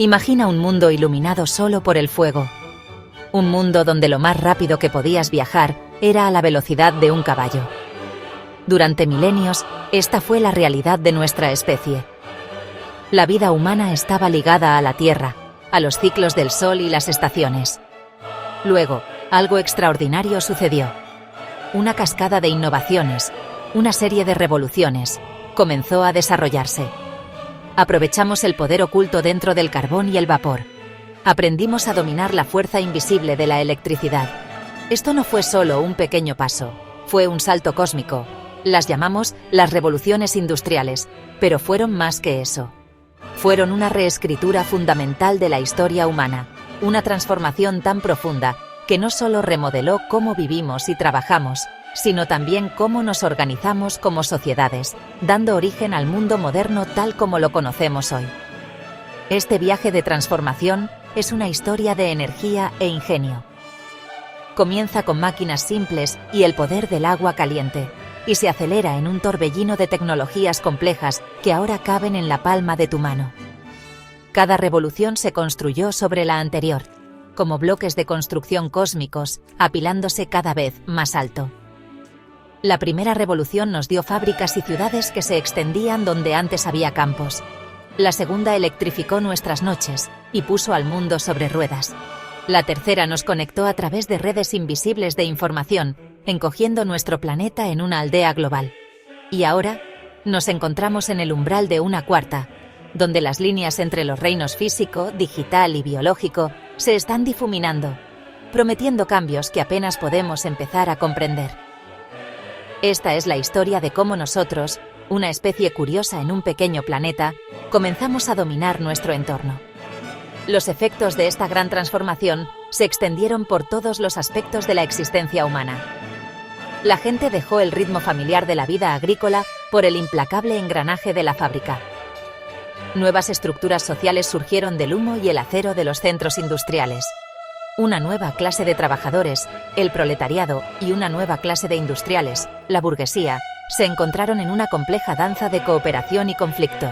Imagina un mundo iluminado solo por el fuego. Un mundo donde lo más rápido que podías viajar era a la velocidad de un caballo. Durante milenios, esta fue la realidad de nuestra especie. La vida humana estaba ligada a la Tierra, a los ciclos del Sol y las estaciones. Luego, algo extraordinario sucedió. Una cascada de innovaciones, una serie de revoluciones, comenzó a desarrollarse. Aprovechamos el poder oculto dentro del carbón y el vapor. Aprendimos a dominar la fuerza invisible de la electricidad. Esto no fue solo un pequeño paso, fue un salto cósmico. Las llamamos las revoluciones industriales, pero fueron más que eso. Fueron una reescritura fundamental de la historia humana, una transformación tan profunda que no solo remodeló cómo vivimos y trabajamos, sino también cómo nos organizamos como sociedades, dando origen al mundo moderno tal como lo conocemos hoy. Este viaje de transformación es una historia de energía e ingenio. Comienza con máquinas simples y el poder del agua caliente, y se acelera en un torbellino de tecnologías complejas que ahora caben en la palma de tu mano. Cada revolución se construyó sobre la anterior, como bloques de construcción cósmicos, apilándose cada vez más alto. La primera revolución nos dio fábricas y ciudades que se extendían donde antes había campos. La segunda electrificó nuestras noches y puso al mundo sobre ruedas. La tercera nos conectó a través de redes invisibles de información, encogiendo nuestro planeta en una aldea global. Y ahora, nos encontramos en el umbral de una cuarta, donde las líneas entre los reinos físico, digital y biológico se están difuminando, prometiendo cambios que apenas podemos empezar a comprender. Esta es la historia de cómo nosotros, una especie curiosa en un pequeño planeta, comenzamos a dominar nuestro entorno. Los efectos de esta gran transformación se extendieron por todos los aspectos de la existencia humana. La gente dejó el ritmo familiar de la vida agrícola por el implacable engranaje de la fábrica. Nuevas estructuras sociales surgieron del humo y el acero de los centros industriales. Una nueva clase de trabajadores, el proletariado, y una nueva clase de industriales, la burguesía, se encontraron en una compleja danza de cooperación y conflicto.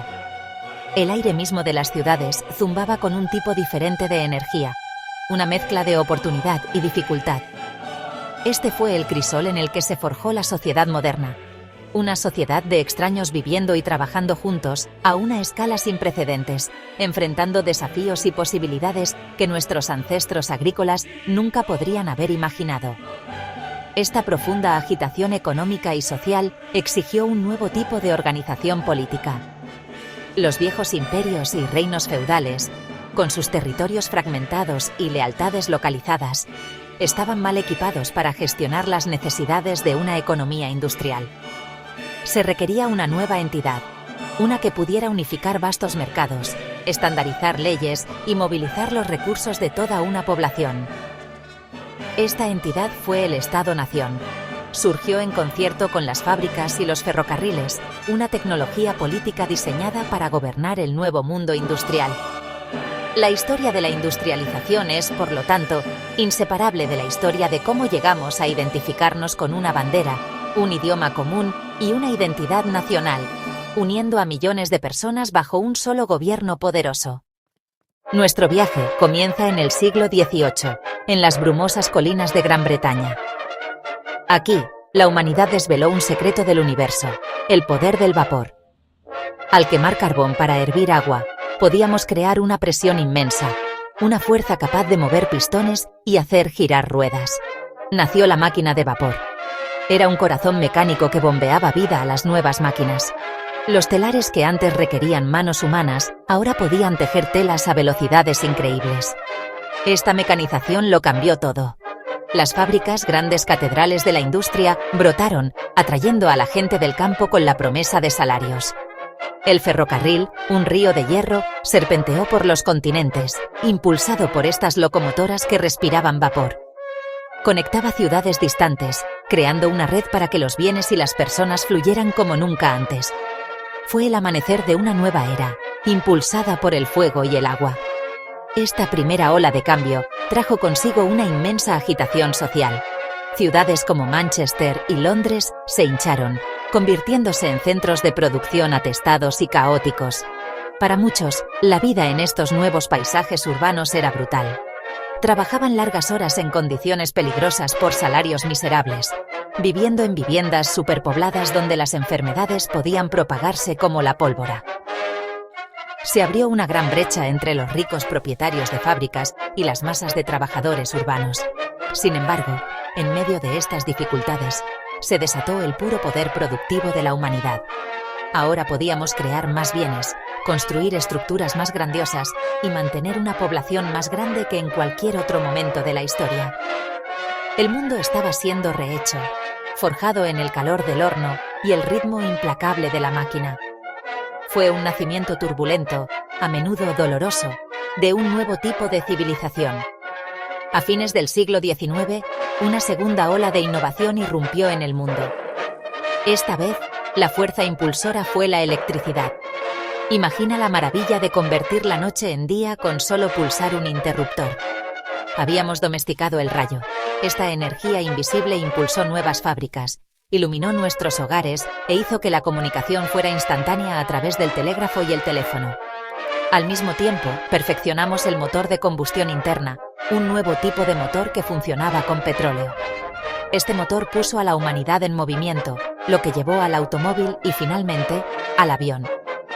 El aire mismo de las ciudades zumbaba con un tipo diferente de energía, una mezcla de oportunidad y dificultad. Este fue el crisol en el que se forjó la sociedad moderna, una sociedad de extraños viviendo y trabajando juntos a una escala sin precedentes, enfrentando desafíos y posibilidades que nuestros ancestros agrícolas nunca podrían haber imaginado. Esta profunda agitación económica y social exigió un nuevo tipo de organización política. Los viejos imperios y reinos feudales, con sus territorios fragmentados y lealtades localizadas, estaban mal equipados para gestionar las necesidades de una economía industrial. Se requería una nueva entidad, una que pudiera unificar vastos mercados, estandarizar leyes y movilizar los recursos de toda una población. Esta entidad fue el Estado-Nación. Surgió en concierto con las fábricas y los ferrocarriles, una tecnología política diseñada para gobernar el nuevo mundo industrial. La historia de la industrialización es, por lo tanto, inseparable de la historia de cómo llegamos a identificarnos con una bandera, un idioma común y una identidad nacional, uniendo a millones de personas bajo un solo gobierno poderoso. Nuestro viaje comienza en el siglo XVIII, en las brumosas colinas de Gran Bretaña. Aquí, la humanidad desveló un secreto del universo, el poder del vapor. Al quemar carbón para hervir agua, podíamos crear una presión inmensa, una fuerza capaz de mover pistones y hacer girar ruedas. Nació la máquina de vapor. Era un corazón mecánico que bombeaba vida a las nuevas máquinas. Los telares que antes requerían manos humanas, ahora podían tejer telas a velocidades increíbles. Esta mecanización lo cambió todo. Las fábricas, grandes catedrales de la industria, brotaron, atrayendo a la gente del campo con la promesa de salarios. El ferrocarril, un río de hierro, serpenteó por los continentes, impulsado por estas locomotoras que respiraban vapor. Conectaba ciudades distantes, creando una red para que los bienes y las personas fluyeran como nunca antes. Fue el amanecer de una nueva era, impulsada por el fuego y el agua. Esta primera ola de cambio trajo consigo una inmensa agitación social. Ciudades como Manchester y Londres se hincharon, convirtiéndose en centros de producción atestados y caóticos. Para muchos, la vida en estos nuevos paisajes urbanos era brutal. Trabajaban largas horas en condiciones peligrosas por salarios miserables, viviendo en viviendas superpobladas donde las enfermedades podían propagarse como la pólvora. Se abrió una gran brecha entre los ricos propietarios de fábricas y las masas de trabajadores urbanos. Sin embargo, en medio de estas dificultades, se desató el puro poder productivo de la humanidad. Ahora podíamos crear más bienes, construir estructuras más grandiosas y mantener una población más grande que en cualquier otro momento de la historia. El mundo estaba siendo rehecho, forjado en el calor del horno y el ritmo implacable de la máquina. Fue un nacimiento turbulento, a menudo doloroso, de un nuevo tipo de civilización. A fines del siglo XIX, una segunda ola de innovación irrumpió en el mundo. Esta vez, la fuerza impulsora fue la electricidad. Imagina la maravilla de convertir la noche en día con solo pulsar un interruptor. Habíamos domesticado el rayo. Esta energía invisible impulsó nuevas fábricas, iluminó nuestros hogares e hizo que la comunicación fuera instantánea a través del telégrafo y el teléfono. Al mismo tiempo, perfeccionamos el motor de combustión interna, un nuevo tipo de motor que funcionaba con petróleo. Este motor puso a la humanidad en movimiento, lo que llevó al automóvil y finalmente, al avión.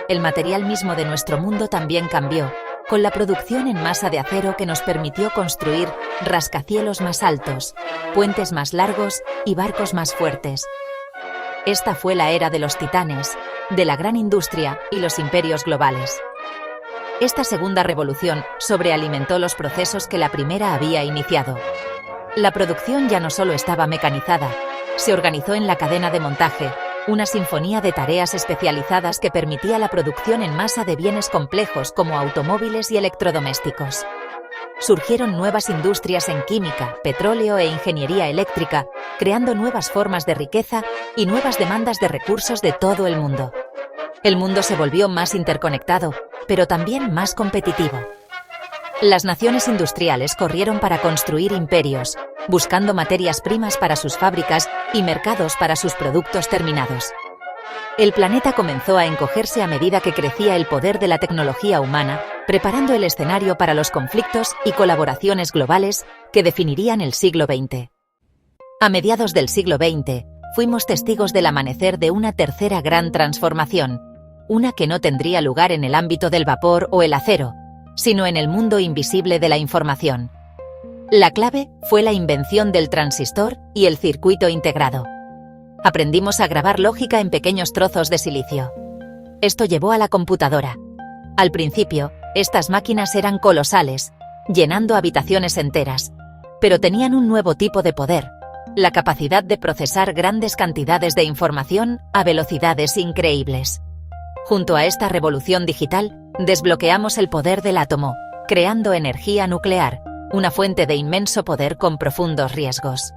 El material mismo de nuestro mundo también cambió, con la producción en masa de acero que nos permitió construir rascacielos más altos, puentes más largos y barcos más fuertes. Esta fue la era de los titanes, de la gran industria y los imperios globales. Esta segunda revolución sobrealimentó los procesos que la primera había iniciado. La producción ya no solo estaba mecanizada, se organizó en la cadena de montaje, una sinfonía de tareas especializadas que permitía la producción en masa de bienes complejos como automóviles y electrodomésticos. Surgieron nuevas industrias en química, petróleo e ingeniería eléctrica, creando nuevas formas de riqueza y nuevas demandas de recursos de todo el mundo. El mundo se volvió más interconectado, pero también más competitivo. Las naciones industriales corrieron para construir imperios, buscando materias primas para sus fábricas y mercados para sus productos terminados. El planeta comenzó a encogerse a medida que crecía el poder de la tecnología humana, preparando el escenario para los conflictos y colaboraciones globales que definirían el siglo XX. A mediados del siglo XX, fuimos testigos del amanecer de una tercera gran transformación, una que no tendría lugar en el ámbito del vapor o el acero, sino en el mundo invisible de la información. La clave fue la invención del transistor y el circuito integrado. Aprendimos a grabar lógica en pequeños trozos de silicio. Esto llevó a la computadora. Al principio, estas máquinas eran colosales, llenando habitaciones enteras, pero tenían un nuevo tipo de poder, la capacidad de procesar grandes cantidades de información a velocidades increíbles. Junto a esta revolución digital, desbloqueamos el poder del átomo, creando energía nuclear, una fuente de inmenso poder con profundos riesgos.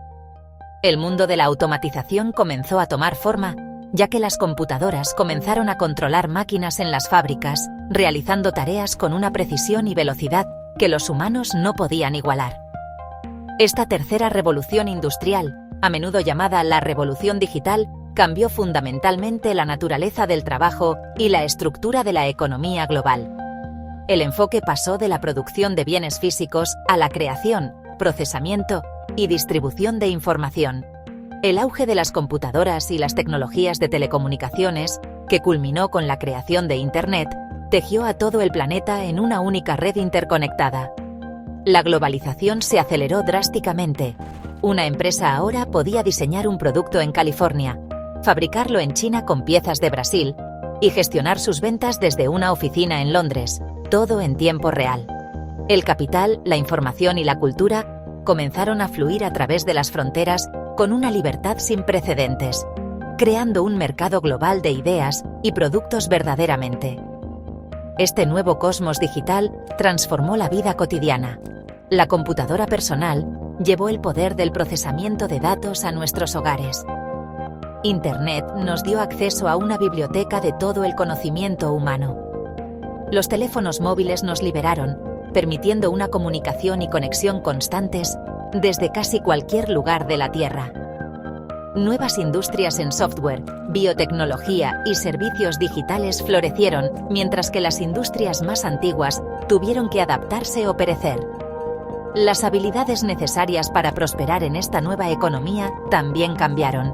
El mundo de la automatización comenzó a tomar forma, ya que las computadoras comenzaron a controlar máquinas en las fábricas, realizando tareas con una precisión y velocidad que los humanos no podían igualar. Esta tercera revolución industrial, a menudo llamada la revolución digital, cambió fundamentalmente la naturaleza del trabajo y la estructura de la economía global. El enfoque pasó de la producción de bienes físicos a la creación, procesamiento y distribución de información. El auge de las computadoras y las tecnologías de telecomunicaciones, que culminó con la creación de Internet, tejió a todo el planeta en una única red interconectada. La globalización se aceleró drásticamente. Una empresa ahora podía diseñar un producto en California, fabricarlo en China con piezas de Brasil y gestionar sus ventas desde una oficina en Londres, todo en tiempo real. El capital, la información y la cultura comenzaron a fluir a través de las fronteras con una libertad sin precedentes, creando un mercado global de ideas y productos verdaderamente. Este nuevo cosmos digital transformó la vida cotidiana. La computadora personal llevó el poder del procesamiento de datos a nuestros hogares. Internet nos dio acceso a una biblioteca de todo el conocimiento humano. Los teléfonos móviles nos liberaron, permitiendo una comunicación y conexión constantes desde casi cualquier lugar de la Tierra. Nuevas industrias en software, biotecnología y servicios digitales florecieron, mientras que las industrias más antiguas tuvieron que adaptarse o perecer. Las habilidades necesarias para prosperar en esta nueva economía también cambiaron.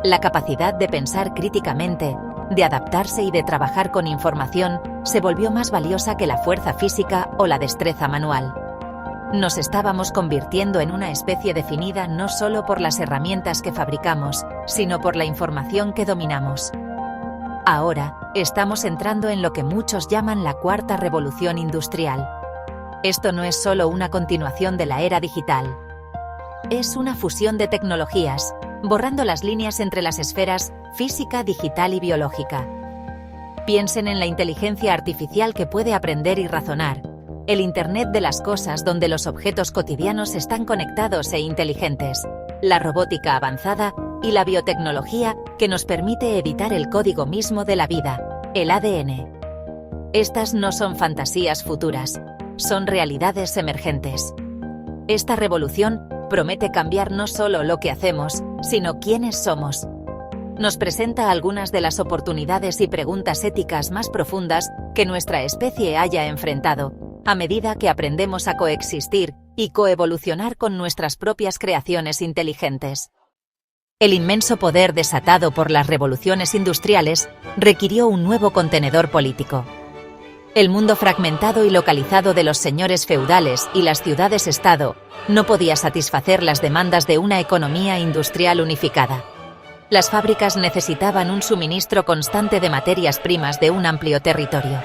La capacidad de pensar críticamente, de adaptarse y de trabajar con información se volvió más valiosa que la fuerza física o la destreza manual. Nos estábamos convirtiendo en una especie definida no solo por las herramientas que fabricamos, sino por la información que dominamos. Ahora, estamos entrando en lo que muchos llaman la cuarta revolución industrial. Esto no es solo una continuación de la era digital. Es una fusión de tecnologías, borrando las líneas entre las esferas física, digital y biológica. Piensen en la inteligencia artificial que puede aprender y razonar, el Internet de las cosas donde los objetos cotidianos están conectados e inteligentes, la robótica avanzada y la biotecnología que nos permite editar el código mismo de la vida, el ADN. Estas no son fantasías futuras, son realidades emergentes. Esta revolución promete cambiar no solo lo que hacemos, sino quiénes somos. Nos presenta algunas de las oportunidades y preguntas éticas más profundas que nuestra especie haya enfrentado, a medida que aprendemos a coexistir y coevolucionar con nuestras propias creaciones inteligentes. El inmenso poder desatado por las revoluciones industriales requirió un nuevo contenedor político. El mundo fragmentado y localizado de los señores feudales y las ciudades-estado no podía satisfacer las demandas de una economía industrial unificada. Las fábricas necesitaban un suministro constante de materias primas de un amplio territorio.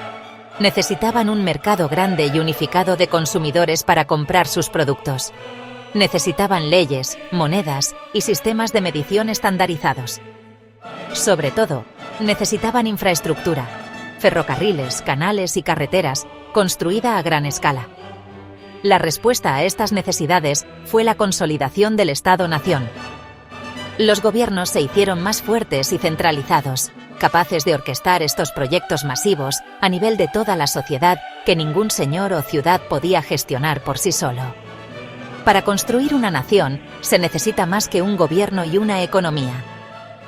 Necesitaban un mercado grande y unificado de consumidores para comprar sus productos. Necesitaban leyes, monedas y sistemas de medición estandarizados. Sobre todo, necesitaban infraestructura, ferrocarriles, canales y carreteras, construida a gran escala. La respuesta a estas necesidades fue la consolidación del Estado-nación. Los gobiernos se hicieron más fuertes y centralizados, capaces de orquestar estos proyectos masivos a nivel de toda la sociedad que ningún señor o ciudad podía gestionar por sí solo. Para construir una nación se necesita más que un gobierno y una economía.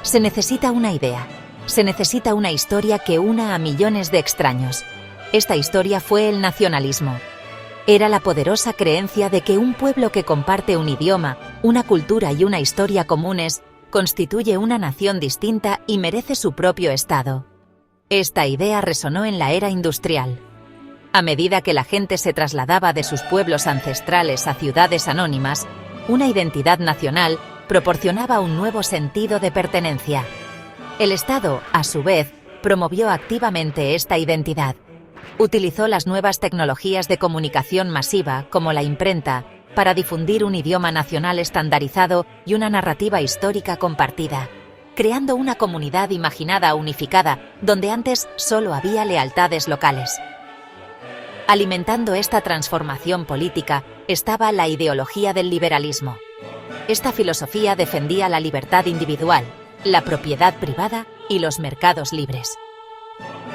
Se necesita una idea, se necesita una historia que una a millones de extraños. Esta historia fue el nacionalismo. Era la poderosa creencia de que un pueblo que comparte un idioma, una cultura y una historia comunes constituye una nación distinta y merece su propio Estado. Esta idea resonó en la era industrial. A medida que la gente se trasladaba de sus pueblos ancestrales a ciudades anónimas, una identidad nacional proporcionaba un nuevo sentido de pertenencia. El Estado, a su vez, promovió activamente esta identidad. Utilizó las nuevas tecnologías de comunicación masiva, como la imprenta, para difundir un idioma nacional estandarizado y una narrativa histórica compartida, creando una comunidad imaginada unificada donde antes solo había lealtades locales. Alimentando esta transformación política estaba la ideología del liberalismo. Esta filosofía defendía la libertad individual, la propiedad privada y los mercados libres.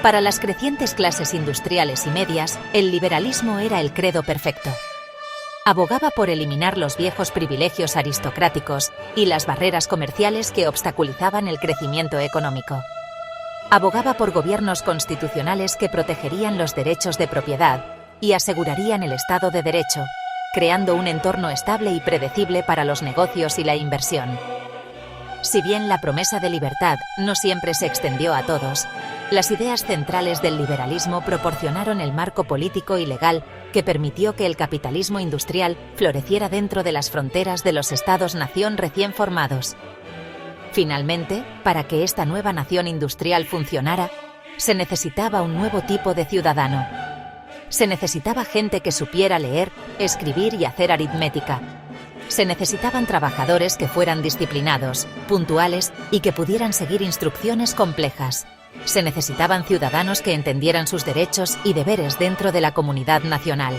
Para las crecientes clases industriales y medias, el liberalismo era el credo perfecto. Abogaba por eliminar los viejos privilegios aristocráticos y las barreras comerciales que obstaculizaban el crecimiento económico. Abogaba por gobiernos constitucionales que protegerían los derechos de propiedad y asegurarían el Estado de Derecho, creando un entorno estable y predecible para los negocios y la inversión. Si bien la promesa de libertad no siempre se extendió a todos, las ideas centrales del liberalismo proporcionaron el marco político y legal que permitió que el capitalismo industrial floreciera dentro de las fronteras de los estados-nación recién formados. Finalmente, para que esta nueva nación industrial funcionara, se necesitaba un nuevo tipo de ciudadano. Se necesitaba gente que supiera leer, escribir y hacer aritmética. Se necesitaban trabajadores que fueran disciplinados, puntuales y que pudieran seguir instrucciones complejas. Se necesitaban ciudadanos que entendieran sus derechos y deberes dentro de la comunidad nacional.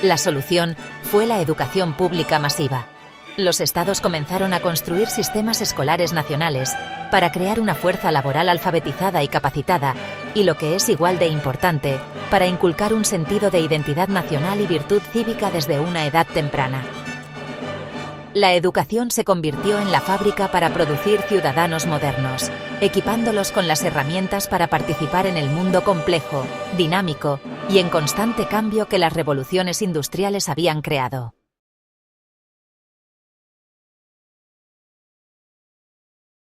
La solución fue la educación pública masiva. Los estados comenzaron a construir sistemas escolares nacionales para crear una fuerza laboral alfabetizada y capacitada, y lo que es igual de importante, para inculcar un sentido de identidad nacional y virtud cívica desde una edad temprana. La educación se convirtió en la fábrica para producir ciudadanos modernos, equipándolos con las herramientas para participar en el mundo complejo, dinámico y en constante cambio que las revoluciones industriales habían creado.